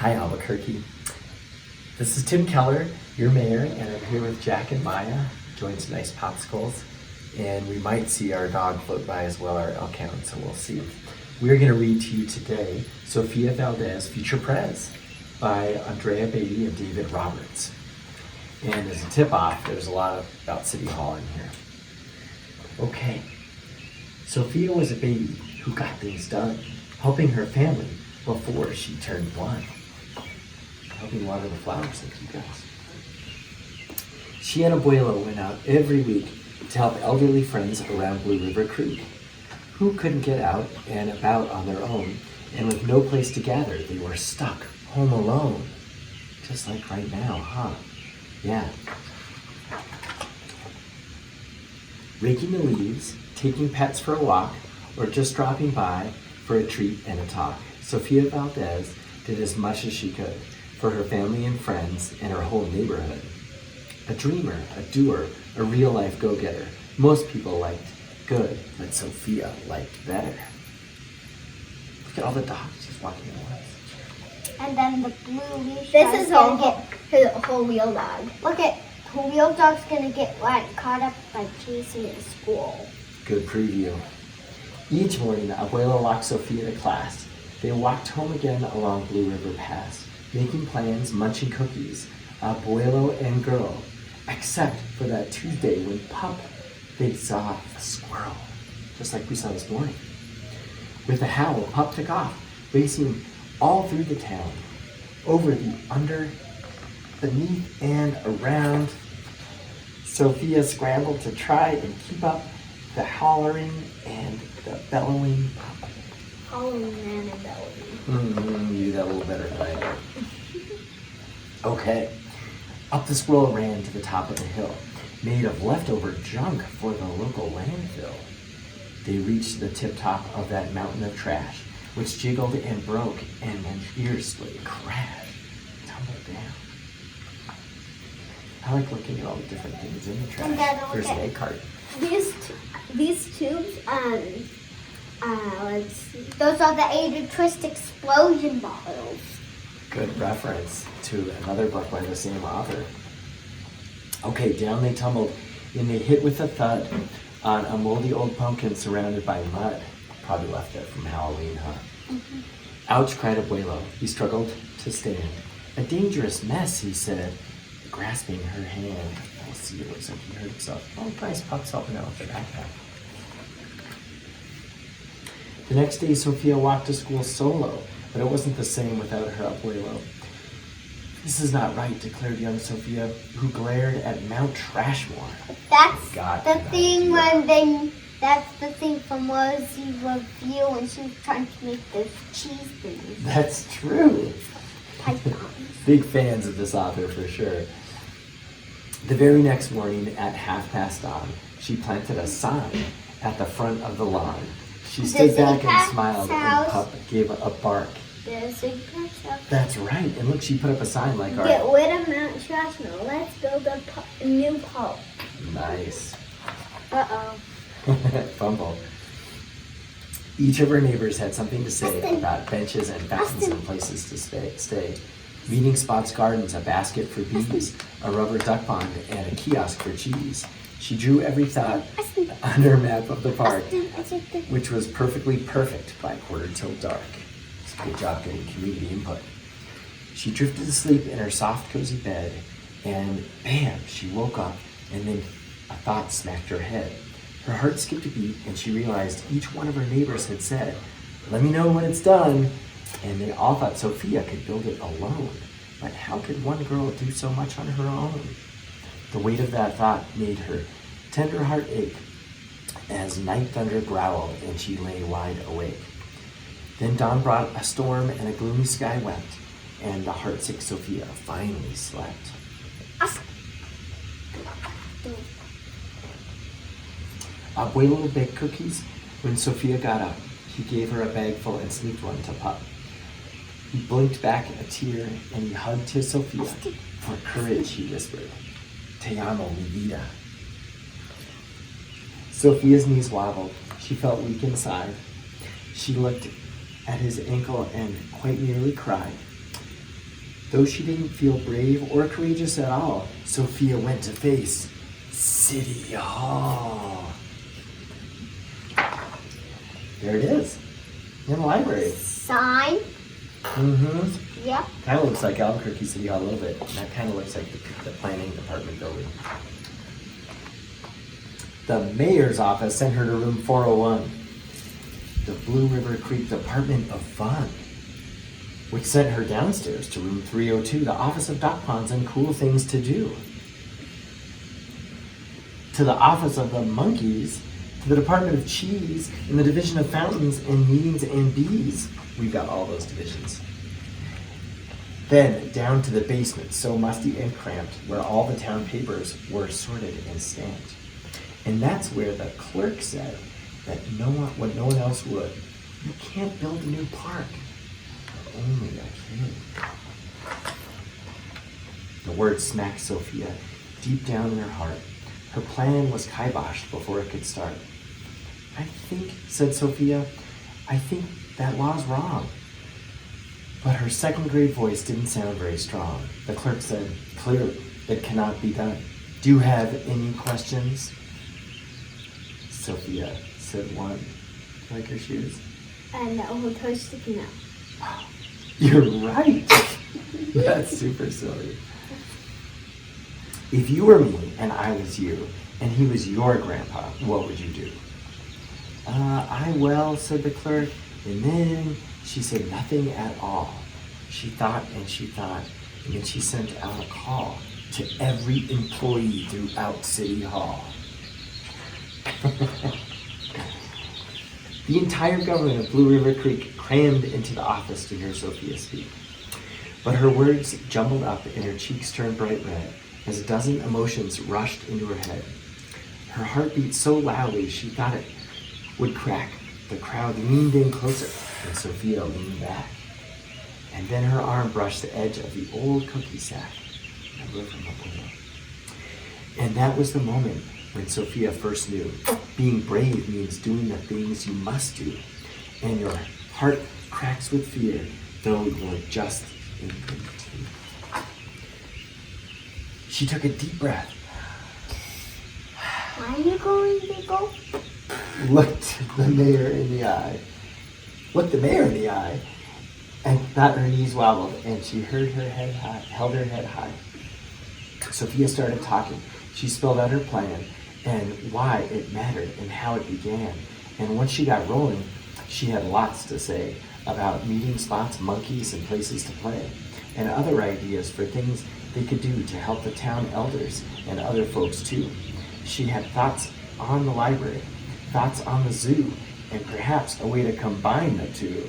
Hi, Albuquerque. This is Tim Keller, your mayor, and I'm here with Jack and Maya, enjoying some nice popsicles. And we might see our dog float by as well, our elk hound, so we'll see. We're going to read to you today Sofia Valdez Future Prez by Andrea Beaty and David Roberts. And as a tip-off, there's a lot about City Hall in here. Okay, Sofia was a baby who got things done, helping her family before she turned one. Helping water the flowers like you guys. She and Abuelo went out every week to help elderly friends around Blue River Creek who couldn't get out and about on their own, and with no place to gather, they were stuck home alone. Just like right now, huh? Yeah. Raking the leaves, taking pets for a walk, or just dropping by for a treat and a talk. Sofia Valdez did as much as she could for her family and friends and her whole neighborhood. A dreamer, a doer, a real-life go-getter. Most people liked good, but Sofia liked better. Look at all the dogs just walking in the woods. And then the blue leash. This is a whole wheel dog. Look at the wheel dog's gonna get caught up by chasing at school. Good preview. Each morning, Abuelo walked Sofia to class. They walked home again along Blue River Pass, making plans, munching cookies, Abuelo and girl, except for that Tuesday when they saw a squirrel, just like we saw this morning. With a howl, Pup took off, racing all through the town, over the under, beneath, and around. Sofia scrambled to try and keep up the hollering and the bellowing Pup. Hollering and bellowing. You do that a little better than I do. Okay. Up the squirrel ran to the top of the hill, made of leftover junk for the local landfill. They reached the tip-top of that mountain of trash, which jiggled and broke and then fiercely crashed, tumbled down. I like looking at all the different things in the trash. There's an egg cart. These tubes, let's see. Those are the 8 twist explosion bottles. Good reference to another book by the same author. Okay, down they tumbled, and they hit with a thud on a moldy old pumpkin surrounded by mud. Probably left there from Halloween, huh? Mm-hmm. Ouch, cried Abuelo. He struggled to stand. A dangerous mess, he said, grasping her hand. We'll see, it looks like he hurt himself. Oh, nice, Pup's helping out with the backpack. The next day, Sofia walked to school solo, but it wasn't the same without her Abuelo. This is not right, declared young Sofia, who glared at Mount Trashmore. That's the thing that's the thing from Rosie's review when she was trying to make those cheese things. That's true. Pythons. Big fans of this author for sure. The very next morning at dawn, she planted a sign at the front of the lawn. She stood back and smiled, and Pup gave a bark. That's right. And look, she put up a sign like our... Get rid of Mount Trashmore. Let's build a new pub. Nice. Uh-oh. Fumble. Each of her neighbors had something to say about benches and fountains and places to stay. Meeting spots, gardens, a basket for bees, a rubber duck pond, and a kiosk for cheese. She drew every thought on her map of the park, which was perfectly perfect by quarter till dark. Good job getting community input. She drifted to sleep in her soft, cozy bed, and bam, she woke up, and then a thought smacked her head. Her heart skipped a beat, and she realized each one of her neighbors had said, "Let me know when it's done." And they all thought Sofia could build it alone. But how could one girl do so much on her own? The weight of that thought made her tender heart ache as night thunder growled and she lay wide awake. Then dawn brought a storm and a gloomy sky wept, and the heartsick Sofia finally slept. Abuelo baked cookies. When Sofia got up, he gave her a bag full and sneaked one to Pup. He blinked back a tear and he hugged his Sofia. For courage, he whispered. Te amo, mi vida. Sofia's knees wobbled. She felt weak inside. She looked at his ankle and quite nearly cried. Though she didn't feel brave or courageous at all, Sofia went to face City Hall. There it is, in the library. Sign. Mm-hmm. Yep. Kind of looks like Albuquerque City Hall a little bit. And that kind of looks like the planning department building. The mayor's office sent her to room 401, the Blue River Creek Department of Fun, which sent her downstairs to room 302, the Office of Duck Ponds and Cool Things to Do, to the Office of the Monkeys, to the Department of Cheese, and the Division of Fountains and Meetings and Bees. We've got all those divisions. Then down to the basement, so musty and cramped, where all the town papers were sorted and stamped. And that's where the clerk said that what no one else would. You can't build a new park. Only a kid. The word smacked Sofia deep down in her heart. Her plan was kiboshed before it could start. I think, said Sofia, I think that law's wrong. But her second grade voice didn't sound very strong. The clerk said, clearly, it cannot be done. Do you have any questions? Sofia said one. Like her shoes? And her toes sticking out. You're right. That's super silly. If you were me and I was you and he was your grandpa, what would you do? Well, said the clerk. And then she said nothing at all. She thought and she thought. And then she sent out a call to every employee throughout City Hall. The entire government of Blue River Creek crammed into the office to hear Sofia speak. But her words jumbled up and her cheeks turned bright red as a dozen emotions rushed into her head. Her heart beat so loudly she thought it would crack. The crowd leaned in closer and Sofia leaned back. And then her arm brushed the edge of the old cookie sack. And that was the moment when Sofia first knew being brave means doing the things you must do. And your heart cracks with fear, though you're just in good teeth. She took a deep breath. Why are you going to go? Looked the mayor in the eye. Looked the mayor in the eye. And thought her knees wobbled, and she held her head high. Sofia started talking. She spelled out her plan and why it mattered and how it began. And once she got rolling, she had lots to say about meeting spots, monkeys, and places to play, and other ideas for things they could do to help the town elders and other folks too. She had thoughts on the library, thoughts on the zoo, and perhaps a way to combine the two.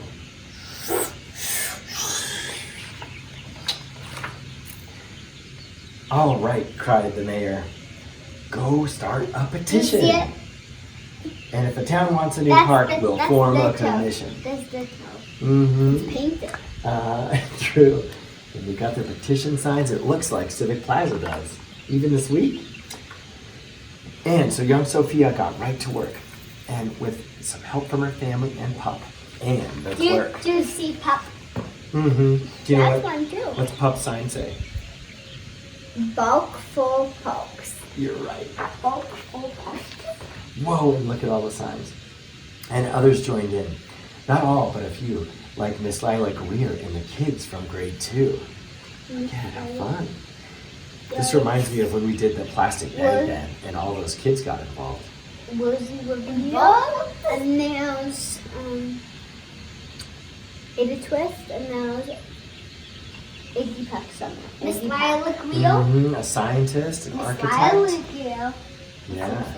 All right, cried the mayor. Go start a petition. And if the town wants a new park, we'll form a commission. That's the toe. Mm-hmm. Paint it. True. And we got their petition signs. It looks like Civic Plaza does, even this week. And so young Sofia got right to work, and with some help from her family and Pup and the clerk. Do you see Pup? Mm-hmm. Do you know That's one too. what's Pup's sign say? Bulk full pokes. You're right. Bulk full puppies. Whoa, and look at all the signs. And others joined in. Not all, but a few, like Miss Lila Greer and the kids from grade 2. Yeah, have fun. This reminds me of when we did the plastic bag ban and all those kids got involved. Rosie would be involved. And there's Ada Twist, and there's Iggy Peck somewhere. Miss Iggy Peck. Lila Guido. A scientist, an Miss architect. Lila Guido. Yeah.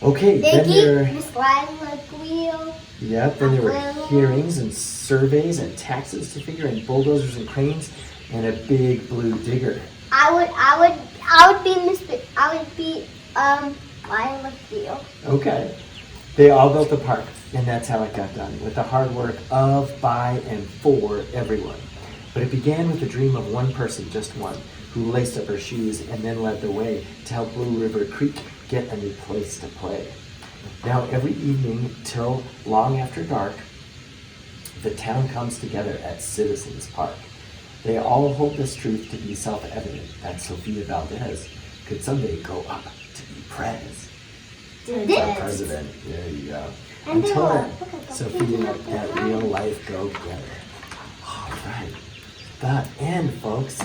Okay, then Iggy, there, Miss Lila Guido. then there were hearings and surveys and taxes to figure and bulldozers and cranes and a big blue digger. I would be Lila Guido. Okay. They all built the park, and that's how it got done, with the hard work of, by, and for everyone. But it began with the dream of one person, just one, who laced up her shoes and then led the way to help Blue River Creek get a new place to play. Now, every evening till long after dark, the town comes together at Citizens Park. They all hold this truth to be self-evident that Sofia Valdez could someday grow up to be Prez. Our president. There you go. And Until they then, will. Look at the Sophia, picture. that real life go-getter. All right. The end, folks.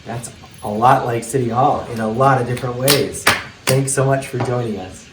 That's a lot like City Hall in a lot of different ways. Thanks so much for joining us.